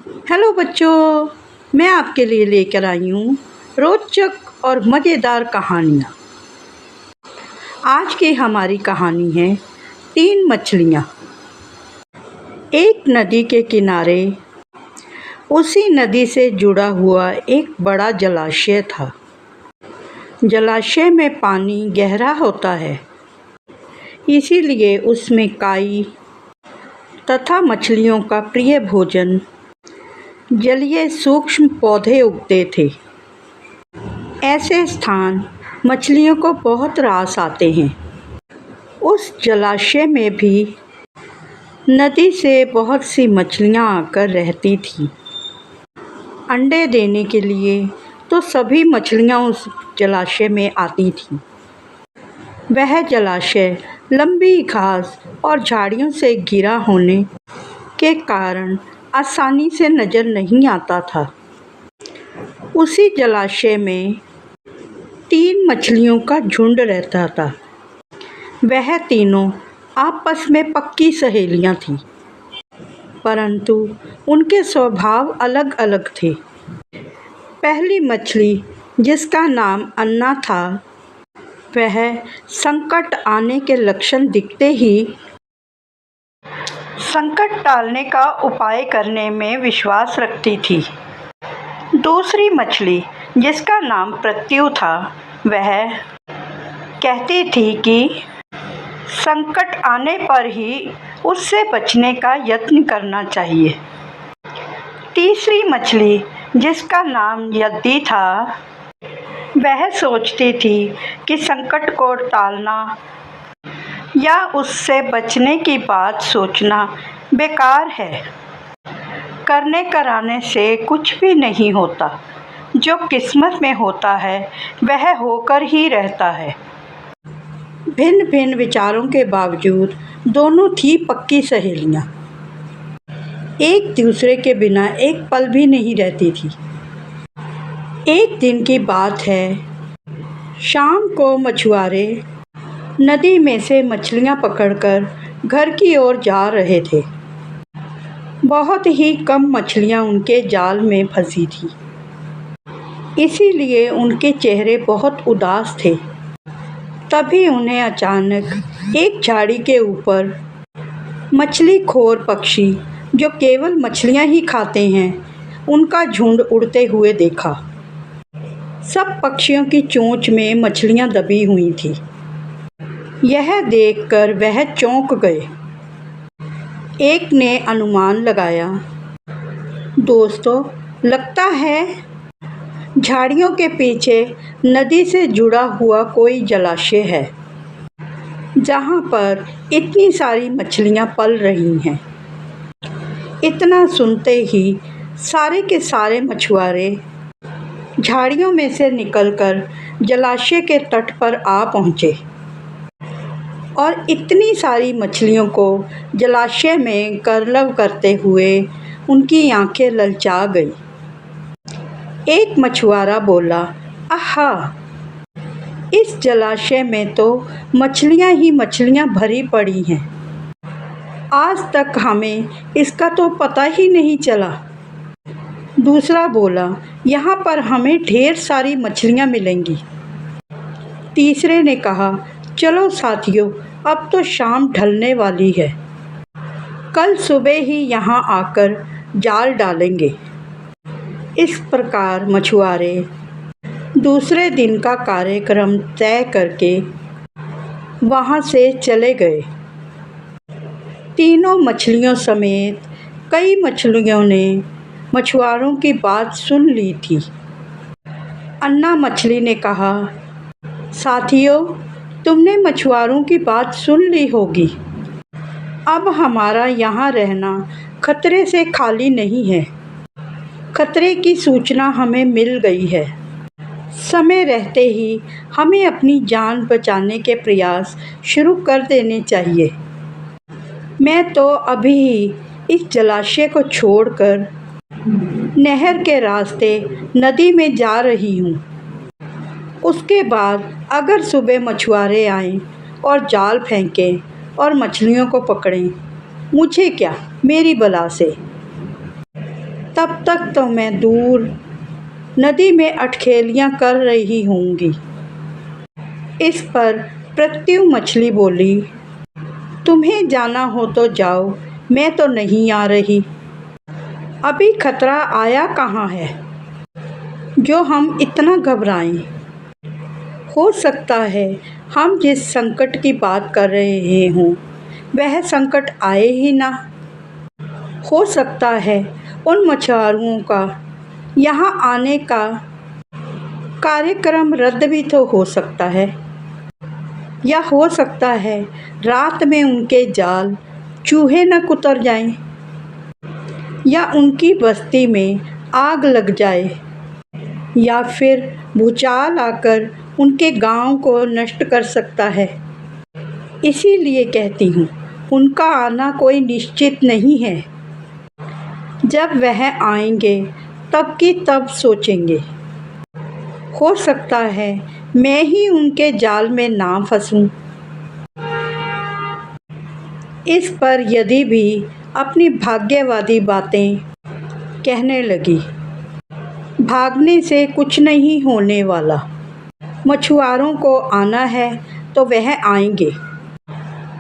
Hello बच्चों, मैं आपके लिए लेकर आई हूँ रोचक और मज़ेदार कहानियाँ। आज की हमारी कहानी है तीन मछलियाँ। एक नदी के किनारे उसी नदी से जुड़ा हुआ एक बड़ा जलाशय था। जलाशय में पानी गहरा होता है, इसीलिए उसमें काई तथा मछलियों का प्रिय भोजन जलीय सूक्ष्म पौधे उगते थे। ऐसे स्थान मछलियों को बहुत रास आते हैं। उस जलाशय में भी नदी से बहुत सी मछलियाँ आकर रहती थीं। अंडे देने के लिए तो सभी मछलियाँ उस जलाशय में आती थीं। वह जलाशय लंबी घास और झाड़ियों से घिरा होने के कारण आसानी से नज़र नहीं आता था। उसी जलाशय में तीन मछलियों का झुंड रहता था। वह तीनों आपस में पक्की सहेलियां थीं, परंतु उनके स्वभाव अलग अलग थे। पहली मछली, जिसका नाम अन्ना था, वह संकट आने के लक्षण दिखते ही संकट टालने का उपाय करने में विश्वास रखती थी। दूसरी मछली, जिसका नाम पृथ्वी था, वह कहती थी कि संकट आने पर ही उससे बचने का यत्न करना चाहिए। तीसरी मछली, जिसका नाम यद्दी था, वह सोचती थी कि संकट को टालना या उससे बचने की बात सोचना बेकार है। करने कराने से कुछ भी नहीं होता। जो किस्मत में होता है वह होकर ही रहता है। भिन्न भिन्न विचारों के बावजूद दोनों थी पक्की सहेलियां। एक दूसरे के बिना एक पल भी नहीं रहती थी। एक दिन की बात है, शाम को मछुआरे नदी में से मछलियां पकड़कर घर की ओर जा रहे थे। बहुत ही कम मछलियां उनके जाल में फंसी थीं, इसीलिए उनके चेहरे बहुत उदास थे। तभी उन्हें अचानक एक झाड़ी के ऊपर मछली खोर पक्षी, जो केवल मछलियां ही खाते हैं, उनका झुंड उड़ते हुए देखा। सब पक्षियों की चोंच में मछलियां दबी हुई थीं। यह देखकर वह चौंक गए। एक ने अनुमान लगाया, दोस्तों, लगता है झाड़ियों के पीछे नदी से जुड़ा हुआ कोई जलाशय है, जहाँ पर इतनी सारी मछलियाँ पल रही हैं। इतना सुनते ही सारे के सारे मछुआरे झाड़ियों में से निकलकर जलाशय के तट पर आ पहुँचे और इतनी सारी मछलियों को जलाशय में करलव करते हुए उनकी आंखें ललचा गई। एक मछुआरा बोला, आहा, इस जलाशय में तो मछलियां ही मछलियां भरी पड़ी हैं। आज तक हमें इसका तो पता ही नहीं चला। दूसरा बोला, यहाँ पर हमें ढेर सारी मछलियां मिलेंगी। तीसरे ने कहा, चलो साथियों, अब तो शाम ढलने वाली है, कल सुबह ही यहाँ आकर जाल डालेंगे। इस प्रकार मछुआरे दूसरे दिन का कार्यक्रम तय करके वहाँ से चले गए। तीनों मछलियों समेत कई मछलियों ने मछुआरों की बात सुन ली थी। अन्ना मछली ने कहा, साथियों, तुमने मछुआरों की बात सुन ली होगी। अब हमारा यहाँ रहना खतरे से खाली नहीं है। खतरे की सूचना हमें मिल गई है। समय रहते ही हमें अपनी जान बचाने के प्रयास शुरू कर देने चाहिए। मैं तो अभी ही इस जलाशय को छोड़कर नहर के रास्ते नदी में जा रही हूँ। उसके बाद अगर सुबह मछुआरे आएं और जाल फेंकें और मछलियों को पकड़ें, मुझे क्या, मेरी बला से। तब तक तो मैं दूर नदी में अटखेलियाँ कर रही होंगी। इस पर प्रत्यु मछली बोली, तुम्हें जाना हो तो जाओ, मैं तो नहीं आ रही। अभी खतरा आया कहाँ है जो हम इतना घबराएं। हो सकता है हम जिस संकट की बात कर रहे हों वह संकट आए ही ना। हो सकता है उन मछुआरों का यहाँ आने का कार्यक्रम रद्द भी तो हो सकता है, या हो सकता है रात में उनके जाल चूहे न कुतर जाएं, या उनकी बस्ती में आग लग जाए, या फिर भूचाल आकर उनके गांव को नष्ट कर सकता है। इसीलिए कहती हूँ उनका आना कोई निश्चित नहीं है। जब वह आएंगे तब की तब सोचेंगे। हो सकता है मैं ही उनके जाल में ना फंसूं। इस पर यदि भी अपनी भाग्यवादी बातें कहने लगी। भागने से कुछ नहीं होने वाला। मछुआरों को आना है तो वह आएंगे।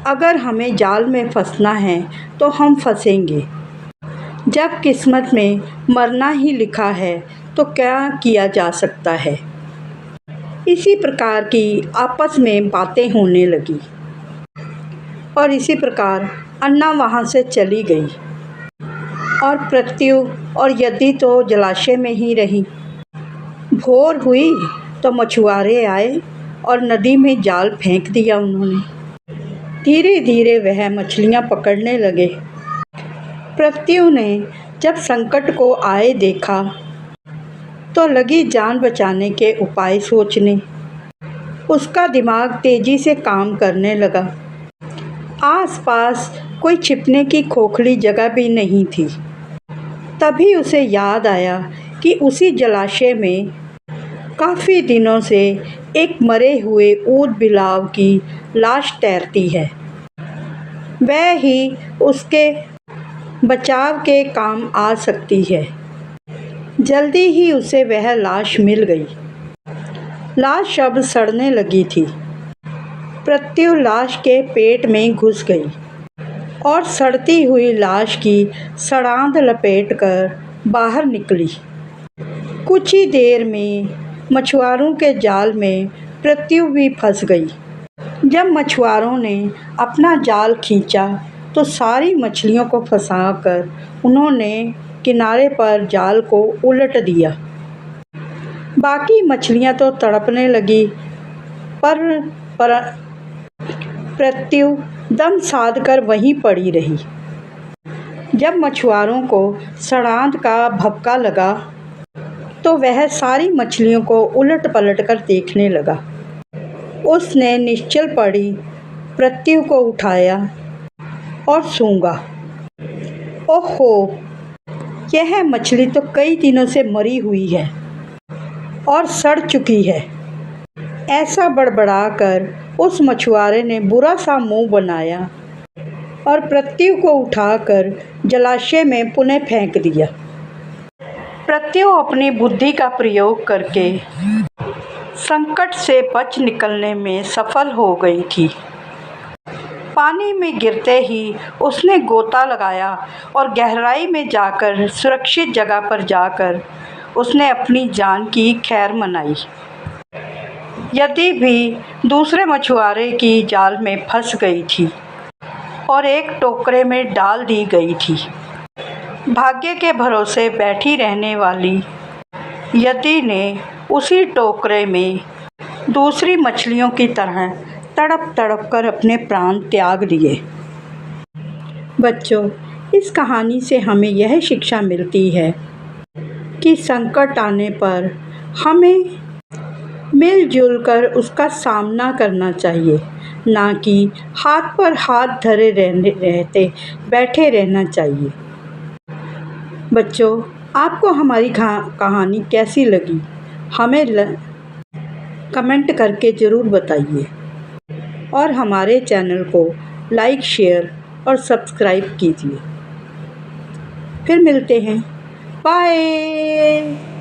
अगर हमें जाल में फंसना है तो हम फंसेंगे। जब किस्मत में मरना ही लिखा है तो क्या किया जा सकता है। इसी प्रकार की आपस में बातें होने लगी और इसी प्रकार अन्ना वहाँ से चली गई और प्रत्यु और यदि तो जलाशय में ही रही। भोर हुई तो मछुआरे आए और नदी में जाल फेंक दिया उन्होंने। धीरे धीरे वह मछलियाँ पकड़ने लगे। प्रत्यु ने जब संकट को आए देखा तो लगी जान बचाने के उपाय सोचने। उसका दिमाग तेजी से काम करने लगा। आसपास कोई छिपने की खोखली जगह भी नहीं थी। तभी उसे याद आया कि उसी जलाशय में काफ़ी दिनों से एक मरे हुए ऊद बिलाव की लाश तैरती है। वह ही उसके बचाव के काम आ सकती है। जल्दी ही उसे वह लाश मिल गई। लाश अब सड़ने लगी थी। प्रत्यु लाश के पेट में घुस गई और सड़ती हुई लाश की सड़ांध लपेटकर बाहर निकली। कुछ ही देर में मछुआरों के जाल में प्रत्यु भी फंस गई। जब मछुआरों ने अपना जाल खींचा तो सारी मछलियों को फंसाकर उन्होंने किनारे पर जाल को उलट दिया। बाकी मछलियां तो तड़पने लगी पर प्रत्यु दम साधकर वहीं पड़ी रही। जब मछुआरों को सड़ांध का भपका लगा तो वह सारी मछलियों को उलट पलट कर देखने लगा। उसने निश्चल पड़ी प्रत्यु को उठाया और सूंघा। ओहो, यह मछली तो कई दिनों से मरी हुई है और सड़ चुकी है। ऐसा बड़बड़ाकर उस मछुआरे ने बुरा सा मुंह बनाया और प्रत्यु को उठाकर जलाशय में पुनः फेंक दिया। प्रत्यु अपनी बुद्धि का प्रयोग करके संकट से बच निकलने में सफल हो गई थी। पानी में गिरते ही उसने गोता लगाया और गहराई में जाकर सुरक्षित जगह पर जाकर उसने अपनी जान की खैर मनाई। यदि भी दूसरे मछुआरे की जाल में फंस गई थी और एक टोकरे में डाल दी गई थी। भाग्य के भरोसे बैठी रहने वाली यति ने उसी टोकरे में दूसरी मछलियों की तरह तड़प तड़प कर अपने प्राण त्याग दिए। बच्चों, इस कहानी से हमें यह शिक्षा मिलती है कि संकट आने पर हमें मिलजुल कर उसका सामना करना चाहिए, ना कि हाथ पर हाथ धरे रहते बैठे रहना चाहिए। बच्चों, आपको हमारी कहानी कैसी लगी हमें कमेंट करके ज़रूर बताइए और हमारे चैनल को लाइक, शेयर और सब्सक्राइब कीजिए। फिर मिलते हैं। बाय।